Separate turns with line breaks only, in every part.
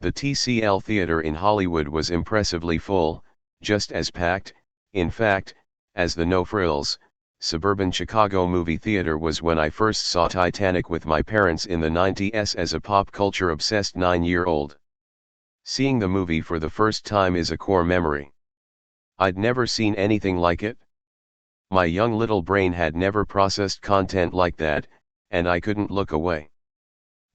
The TCL Theater in Hollywood was impressively full, just as packed, in fact, as the No Frills, suburban Chicago movie theater was when I first saw Titanic with my parents in the 90s as a pop culture obsessed 9-year-old. Seeing the movie for the first time is a core memory. I'd never seen anything like it. My young little brain had never processed content like that, and I couldn't look away.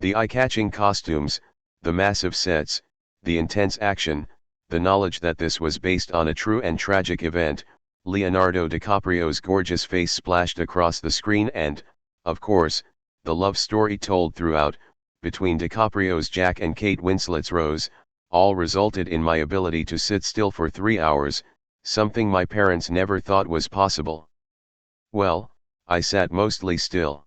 The eye-catching costumes, the massive sets, the intense action, the knowledge that this was based on a true and tragic event, Leonardo DiCaprio's gorgeous face splashed across the screen and, of course, the love story told throughout, between DiCaprio's Jack and Kate Winslet's Rose, all resulted in my ability to sit still for 3 hours, something my parents never thought was possible. Well, I sat mostly still.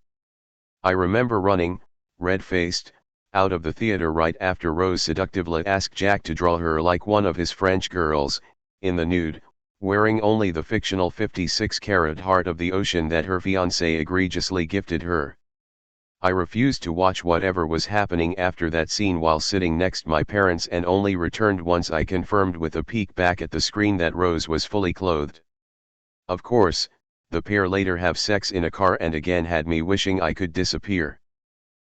I remember running, red-faced, out of the theater right after Rose seductively asked Jack to draw her like one of his French girls, in the nude, wearing only the fictional 56-carat heart of the ocean that her fiancé egregiously gifted her. I refused to watch whatever was happening after that scene while sitting next my parents and only returned once I confirmed with a peek back at the screen that Rose was fully clothed. Of course, the pair later have sex in a car and again had me wishing I could disappear.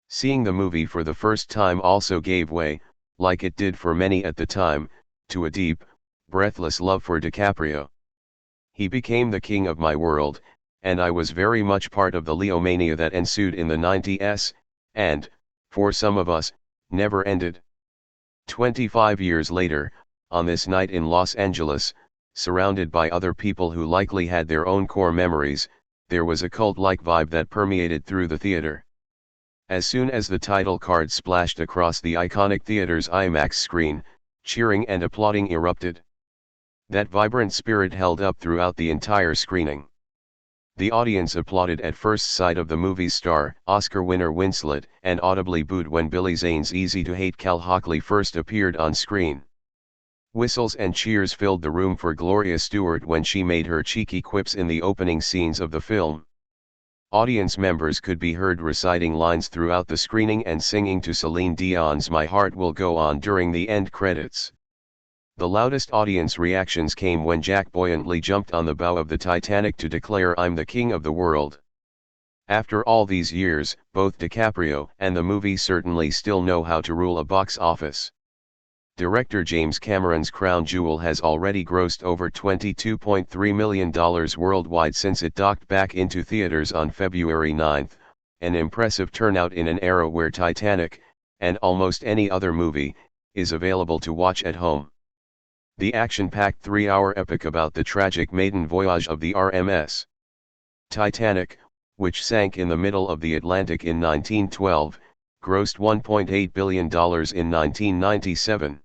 Seeing the movie for the first time also gave way, like it did for many at the time, to a deep, breathless love for DiCaprio. He became the king of my world, and I was very much part of the Leo-mania that ensued in the 90s, and, for some of us, never ended. 25 years later, on this night in Los Angeles, surrounded by other people who likely had their own core memories, there was a cult-like vibe that permeated through the theater. As soon as the title card splashed across the iconic theater's IMAX screen, cheering and applauding erupted. That vibrant spirit held up throughout the entire screening. The audience applauded at first sight of the movie's star, Oscar winner Winslet, and audibly booed when Billy Zane's easy-to-hate Cal Hockley first appeared on screen. Whistles and cheers filled the room for Gloria Stewart when she made her cheeky quips in the opening scenes of the film. Audience members could be heard reciting lines throughout the screening and singing to Celine Dion's My Heart Will Go On during the end credits. The loudest audience reactions came when Jack buoyantly jumped on the bow of the Titanic to declare "I'm the king of the world." After all these years, both DiCaprio and the movie certainly still know how to rule a box office. Director James Cameron's crown jewel has already grossed over $22.3 million worldwide since it docked back into theaters on February 9, an impressive turnout in an era where Titanic, and almost any other movie, is available to watch at home. The action-packed 3-hour epic about the tragic maiden voyage of the RMS Titanic, which sank in the middle of the Atlantic in 1912, grossed $1.8 billion in 1997.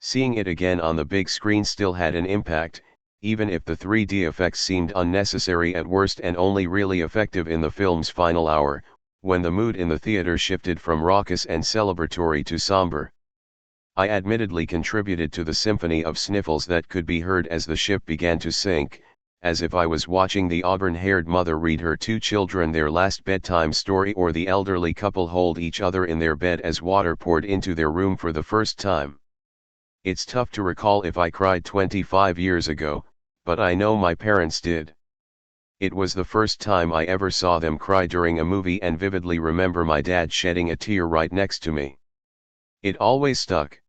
Seeing it again on the big screen still had an impact, even if the 3D effects seemed unnecessary at worst and only really effective in the film's final hour, when the mood in the theater shifted from raucous and celebratory to somber. I admittedly contributed to the symphony of sniffles that could be heard as the ship began to sink, as if I was watching the auburn-haired mother read her 2 children their last bedtime story or the elderly couple hold each other in their bed as water poured into their room for the first time. It's tough to recall if I cried 25 years ago, but I know my parents did. It was the first time I ever saw them cry during a movie and vividly remember my dad shedding a tear right next to me. It always stuck.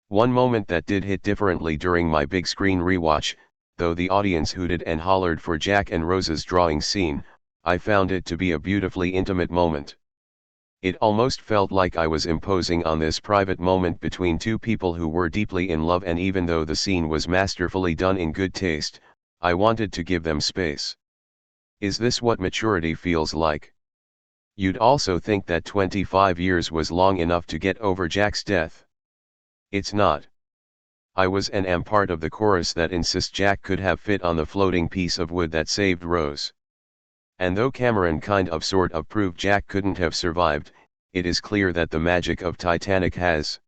One moment that did hit differently during my big screen rewatch, though the audience hooted and hollered for Jack and Rose's drawing scene, I found it to be a beautifully intimate moment. It almost felt like I was imposing on this private moment between two people who were deeply in love, and even though the scene was masterfully done in good taste, I wanted to give them space. Is this what maturity feels like? You'd also think that 25 years was long enough to get over Jack's death. It's not. I was and am part of the chorus that insists Jack could have fit on the floating piece of wood that saved Rose. And though Cameron kind of sort of proved Jack couldn't have survived, it is clear that the magic of Titanic has.